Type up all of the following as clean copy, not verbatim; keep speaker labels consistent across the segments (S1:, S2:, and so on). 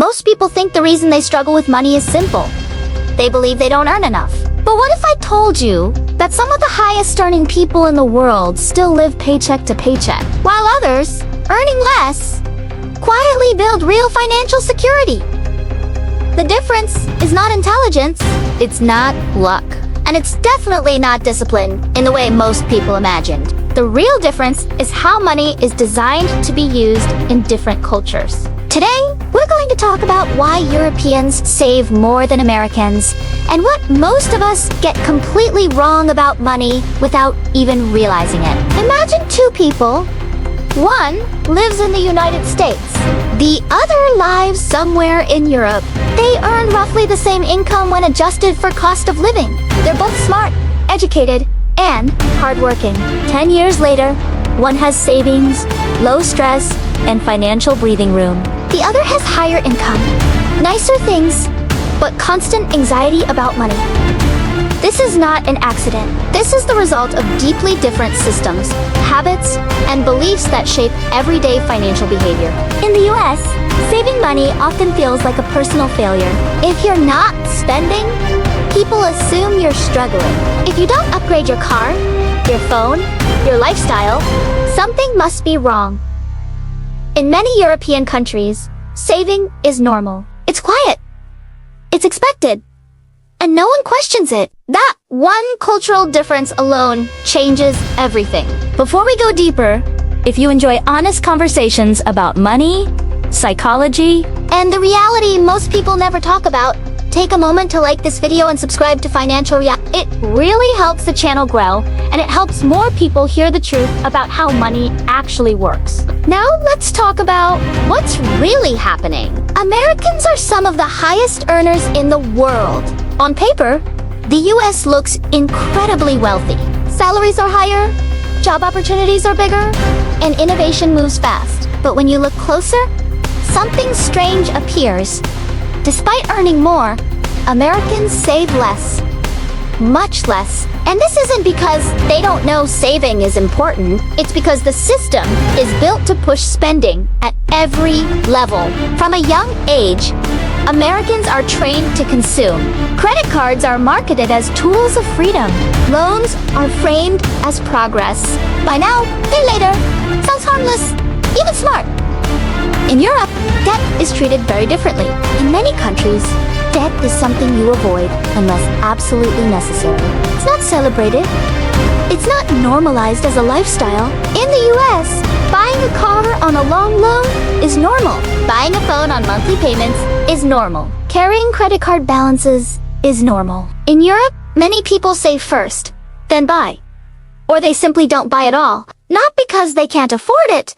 S1: Most people think the reason they struggle with money is simple. They believe they don't earn enough. But what if I told you that some of the highest earning people in the world still live paycheck to paycheck, while others, earning less, quietly build real financial security? The difference is not intelligence, it's not luck, and it's definitely not discipline in the way most people imagined. The real difference is how money is designed to be used in different cultures. Today, we're going to talk about why Europeans save more than Americans, and what most of us get completely wrong about money without even realizing it. Imagine two people. One lives in the United States. The other lives somewhere in Europe. They earn roughly the same income when adjusted for cost of living. They're both smart, educated, and hardworking. 10 years later, one has savings, low stress, and financial breathing room. The other has higher income, nicer things, but constant anxiety about money. This is not an accident. This is the result of deeply different systems, habits, and beliefs that shape everyday financial behavior. In the US, saving money often feels like a personal failure. If you're not spending, people assume you're struggling. If you don't upgrade your car, your phone, your lifestyle, something must be wrong. In many European countries, saving is normal. It's quiet. It's expected. And no one questions it. That one cultural difference alone changes everything. Before we go deeper, if you enjoy honest conversations about money, psychology, and the reality most people never talk about, take a moment to like this video and subscribe to Financial Reality. It really helps the channel grow, and it helps more people hear the truth about how money actually works. Now let's talk about what's really happening. Americans are some of the highest earners in the world. On paper, the US looks incredibly wealthy. Salaries are higher, job opportunities are bigger, and innovation moves fast. But when you look closer, something strange appears. Despite earning more, Americans save less. Much less. And this isn't because they don't know saving is important. It's because the system is built to push spending at every level. From a young age, Americans are trained to consume. Credit cards are marketed as tools of freedom. Loans are framed as progress. Buy now, pay later. Sounds harmless, even smart. In Europe, debt is treated very differently. In many countries, debt is something you avoid unless absolutely necessary. It's not celebrated. It's not normalized as a lifestyle. In the US, buying a car on a long loan is normal. Buying a phone on monthly payments is normal. Carrying credit card balances is normal. In Europe, many people save first, then buy. Or they simply don't buy at all. Not because they can't afford it,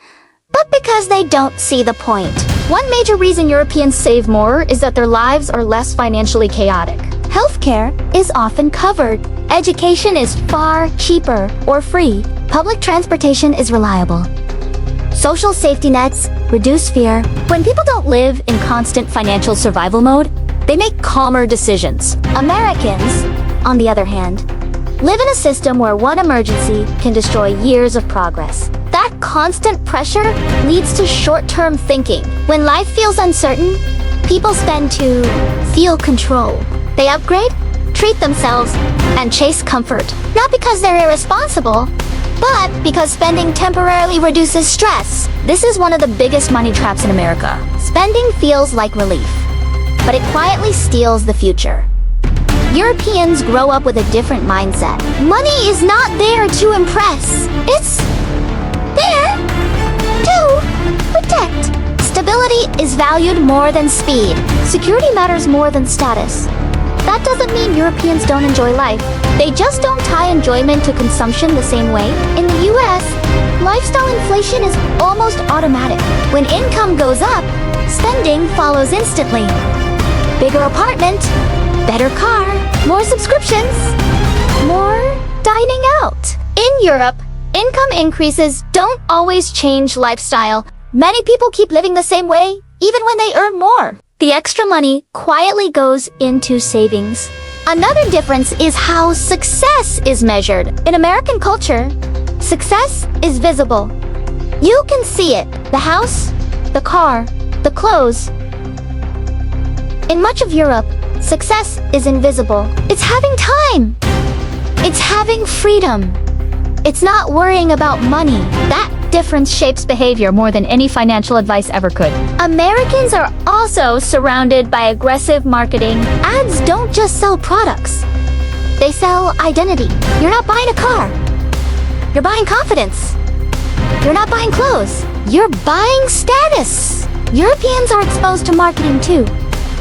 S1: but because they don't see the point. One major reason Europeans save more is that their lives are less financially chaotic. Healthcare is often covered. Education is far cheaper or free. Public transportation is reliable. Social safety nets reduce fear. When people don't live in constant financial survival mode, they make calmer decisions. Americans, on the other hand, live in a system where one emergency can destroy years of progress. That constant pressure leads to short-term thinking. When life feels uncertain, people spend to feel control. They upgrade, treat themselves, and chase comfort. Not because they're irresponsible, but because spending temporarily reduces stress. This is one of the biggest money traps in America. Spending feels like relief, but it quietly steals the future. Europeans grow up with a different mindset. Money is not there to impress. It's there to protect. Stability is valued more than speed. Security matters more than status. That doesn't mean Europeans don't enjoy life. They just don't tie enjoyment to consumption the same way. In the US, lifestyle inflation is almost automatic. When income goes up, spending follows instantly. Bigger apartment, better car, more subscriptions, more dining out. In Europe, income increases don't always change lifestyle. Many people keep living the same way, even when they earn more. The extra money quietly goes into savings. Another difference is how success is measured. In American culture, success is visible. You can see it. The house, the car, the clothes. In much of Europe, success is invisible. It's having time. It's having freedom. It's not worrying about money. That difference shapes behavior more than any financial advice ever could. Americans are also surrounded by aggressive marketing. Ads don't just sell products. They sell identity. You're not buying a car. You're buying confidence. You're not buying clothes. You're buying status. Europeans are exposed to marketing too,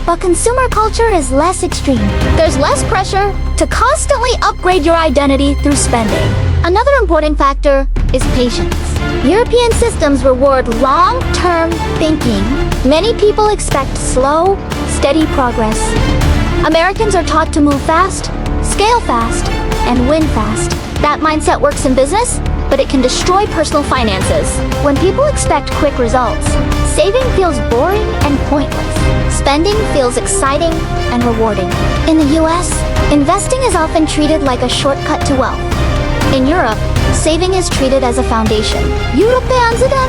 S1: but consumer culture is less extreme. There's less pressure to constantly upgrade your identity through spending. Another important factor is patience. European systems reward long-term thinking. Many people expect slow, steady progress. Americans are taught to move fast, scale fast, and win fast. That mindset works in business, but it can destroy personal finances. When people expect quick results, saving feels boring and pointless. Spending feels exciting and rewarding. In the US, investing is often treated like a shortcut to wealth. In Europe, saving is treated as a foundation. Europeanzadan,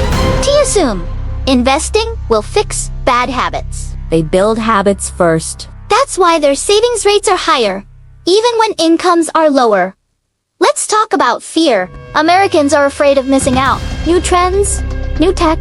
S1: assume investing will fix bad habits.
S2: They build habits first.
S1: That's why their savings rates are higher, even when incomes are lower. Let's talk about fear. Americans are afraid of missing out. New trends, new tech,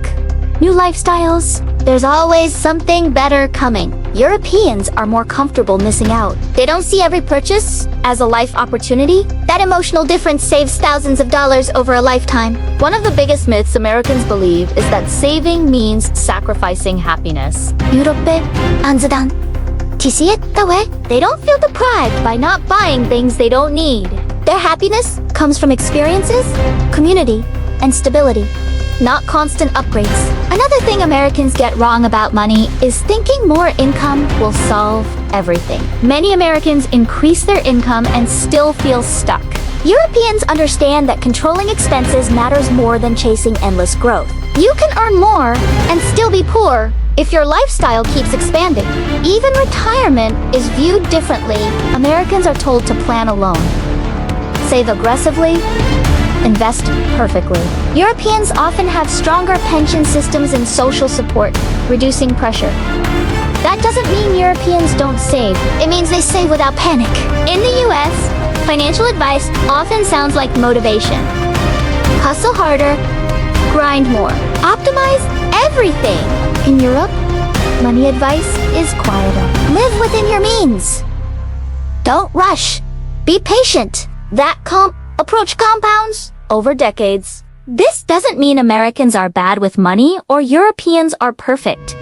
S1: new lifestyles. There's always something better coming. Europeans are more comfortable missing out. They don't see every purchase as a life opportunity. That emotional difference saves thousands of dollars over a lifetime.
S2: One of the biggest myths Americans believe is that saving means sacrificing happiness.
S1: Europeanzadan. Do you see it that way? They don't feel deprived by not buying things they don't need. Their happiness comes from experiences, community, and stability, not constant upgrades. Another thing Americans get wrong about money is thinking more income will solve everything. Many Americans increase their income and still feel stuck. Europeans understand that controlling expenses matters more than chasing endless growth. You can earn more and still be poor if your lifestyle keeps expanding. Even retirement is viewed differently. Americans are told to plan alone, save aggressively, invest perfectly. Europeans often have stronger pension systems and social support, reducing pressure. That doesn't mean Europeans don't save. It means they save without panic. In the US, financial advice often sounds like motivation. Hustle harder, grind more, optimize everything. In Europe, money advice is quieter. Live within your means. Don't rush. Be patient. That approach compounds over decades. This doesn't mean Americans are bad with money or Europeans are perfect.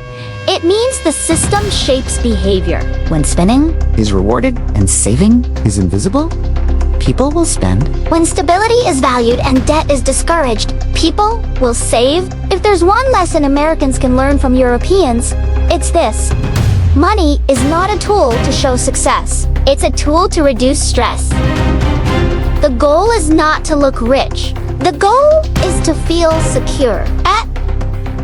S1: It means the system shapes behavior. When spending
S3: is rewarded and saving is invisible, people will spend.
S1: When stability is valued and debt is discouraged, people will save. If there's one lesson Americans can learn from Europeans, it's this. Money is not a tool to show success. It's a tool to reduce stress. The goal is not to look rich. The goal is to feel secure. At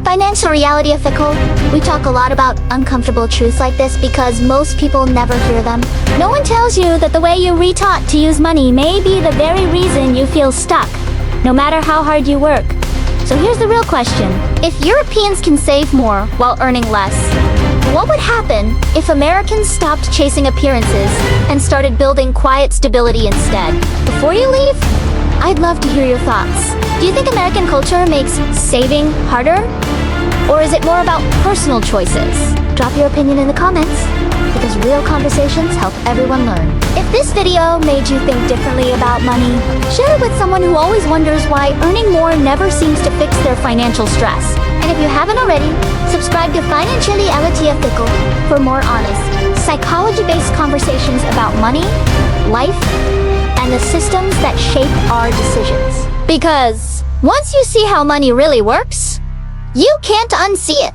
S1: Financial Reality of Fickle, we talk a lot about uncomfortable truths like this because most people never hear them. No one tells you that the way you retaught to use money may be the very reason you feel stuck, no matter how hard you work. So here's the real question. If Europeans can save more while earning less, what would happen if Americans stopped chasing appearances and started building quiet stability instead? Before you leave, I'd love to hear your thoughts. Do you think American culture makes saving harder? Or is it more about personal choices? Drop your opinion in the comments, because real conversations help everyone learn. If this video made you think differently about money, share it with someone who always wonders why earning more never seems to fix their financial stress. And if you haven't already, subscribe to Financial Reality of Fickle for more honest, psychology-based conversations about money, life, and the systems that shape our decisions. Because once you see how money really works, you can't unsee it.